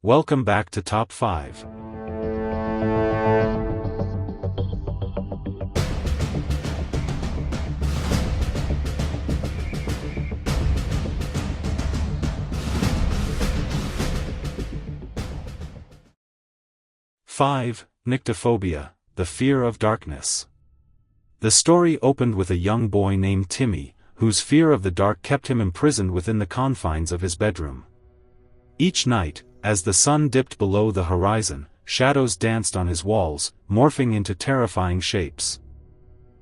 Welcome back to Top 5. Five, Nyctophobia, the fear of darkness. The story opened with a young boy named Timmy, whose fear of the dark kept him imprisoned within the confines of his bedroom. Each night, as the sun dipped below the horizon, shadows danced on his walls, morphing into terrifying shapes.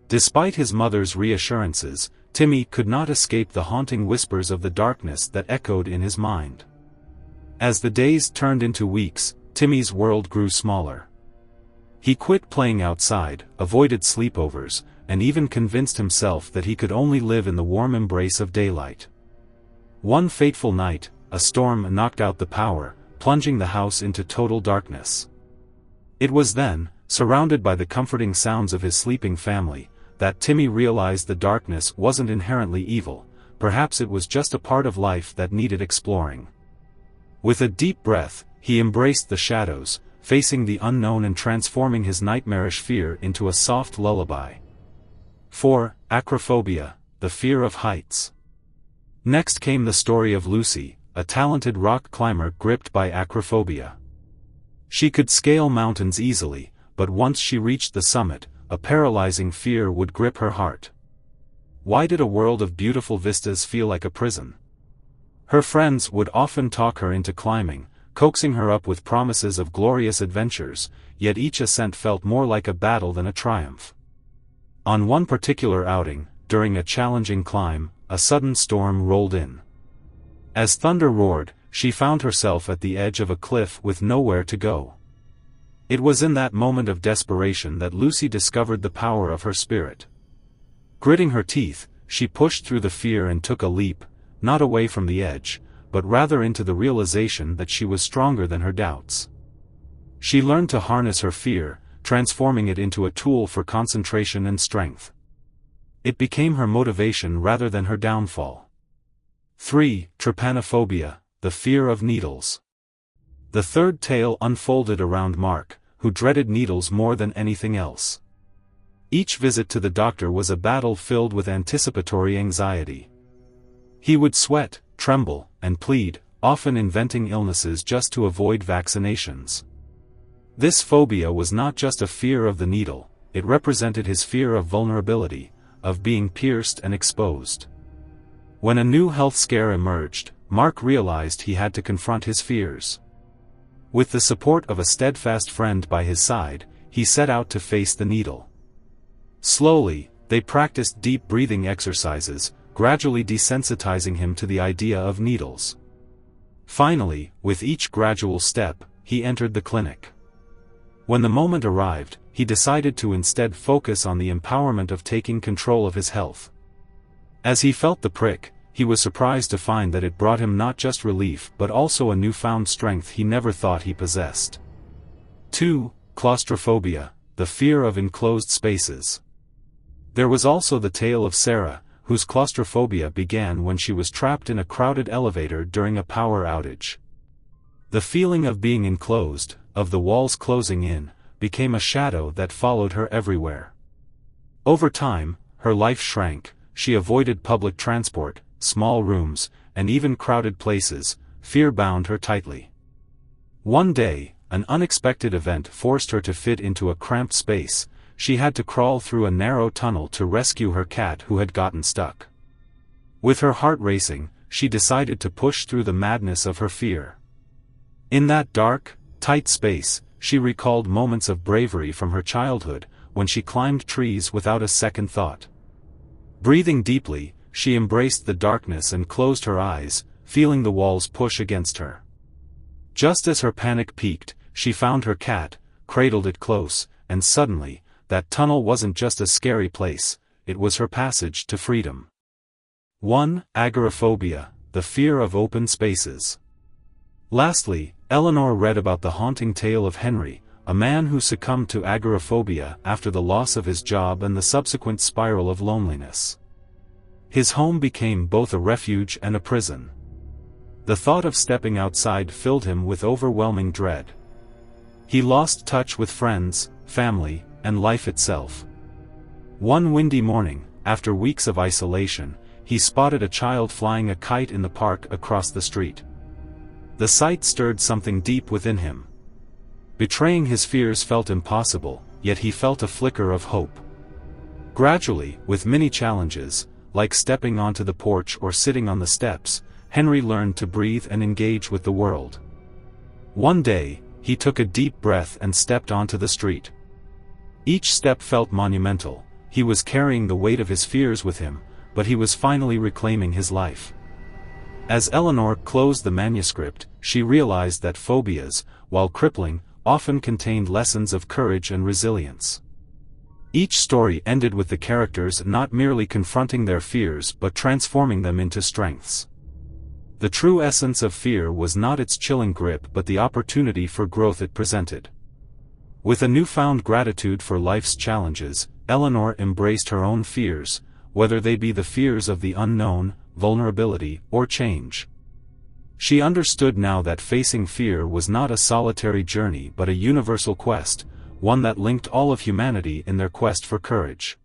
Despite his mother's reassurances, Timmy could not escape the haunting whispers of the darkness that echoed in his mind. As the days turned into weeks, Timmy's world grew smaller. He quit playing outside, avoided sleepovers, and even convinced himself that he could only live in the warm embrace of daylight. One fateful night, a storm knocked out the power, plunging the house into total darkness. It was then, surrounded by the comforting sounds of his sleeping family, that Timmy realized the darkness wasn't inherently evil. Perhaps it was just a part of life that needed exploring. With a deep breath, he embraced the shadows, facing the unknown and transforming his nightmarish fear into a soft lullaby. 4. Acrophobia, the fear of heights. Next came the story of Lucy, a talented rock climber gripped by acrophobia. She could scale mountains easily, but once she reached the summit, a paralyzing fear would grip her heart. Why did a world of beautiful vistas feel like a prison? Her friends would often talk her into climbing, coaxing her up with promises of glorious adventures, yet each ascent felt more like a battle than a triumph. On one particular outing, during a challenging climb, a sudden storm rolled in. As thunder roared, she found herself at the edge of a cliff with nowhere to go. It was in that moment of desperation that Lucy discovered the power of her spirit. Gritting her teeth, she pushed through the fear and took a leap, not away from the edge, but rather into the realization that she was stronger than her doubts. She learned to harness her fear, transforming it into a tool for concentration and strength. It became her motivation rather than her downfall. 3. Trypanophobia, the fear of needles. The third tale unfolded around Mark, who dreaded needles more than anything else. Each visit to the doctor was a battle filled with anticipatory anxiety. He would sweat, tremble, and plead, often inventing illnesses just to avoid vaccinations. This phobia was not just a fear of the needle, it represented his fear of vulnerability, of being pierced and exposed. When a new health scare emerged, Mark realized he had to confront his fears. With the support of a steadfast friend by his side, he set out to face the needle. Slowly, they practiced deep breathing exercises, gradually desensitizing him to the idea of needles. Finally, with each gradual step, he entered the clinic. When the moment arrived, he decided to instead focus on the empowerment of taking control of his health. As he felt the prick, he was surprised to find that it brought him not just relief but also a newfound strength he never thought he possessed. 2. Claustrophobia, the fear of enclosed spaces. There was also the tale of Sarah, whose claustrophobia began when she was trapped in a crowded elevator during a power outage. The feeling of being enclosed, of the walls closing in, became a shadow that followed her everywhere. Over time, her life shrank, she avoided public transport, small rooms, and even crowded places. Fear bound her tightly. One day, an unexpected event forced her to fit into a cramped space. She had to crawl through a narrow tunnel to rescue her cat who had gotten stuck. With her heart racing, she decided to push through the madness of her fear. In that dark, tight space, she recalled moments of bravery from her childhood, when she climbed trees without a second thought. Breathing deeply, she embraced the darkness and closed her eyes, feeling the walls push against her. Just as her panic peaked, she found her cat, cradled it close, and suddenly, that tunnel wasn't just a scary place, it was her passage to freedom. 1. Agoraphobia, the fear of open spaces. Lastly, Eleanor read about the haunting tale of Henry, a man who succumbed to agoraphobia after the loss of his job and the subsequent spiral of loneliness. His home became both a refuge and a prison. The thought of stepping outside filled him with overwhelming dread. He lost touch with friends, family, and life itself. One windy morning, after weeks of isolation, he spotted a child flying a kite in the park across the street. The sight stirred something deep within him. Betraying his fears felt impossible, yet he felt a flicker of hope. Gradually, with many challenges, like stepping onto the porch or sitting on the steps, Henry learned to breathe and engage with the world. One day, he took a deep breath and stepped onto the street. Each step felt monumental. He was carrying the weight of his fears with him, but he was finally reclaiming his life. As Eleanor closed the manuscript, she realized that phobias, while crippling, often contained lessons of courage and resilience. Each story ended with the characters not merely confronting their fears but transforming them into strengths. The true essence of fear was not its chilling grip but the opportunity for growth it presented. With a newfound gratitude for life's challenges, Eleanor embraced her own fears, whether they be the fears of the unknown, vulnerability, or change. She understood now that facing fear was not a solitary journey but a universal quest, one that linked all of humanity in their quest for courage.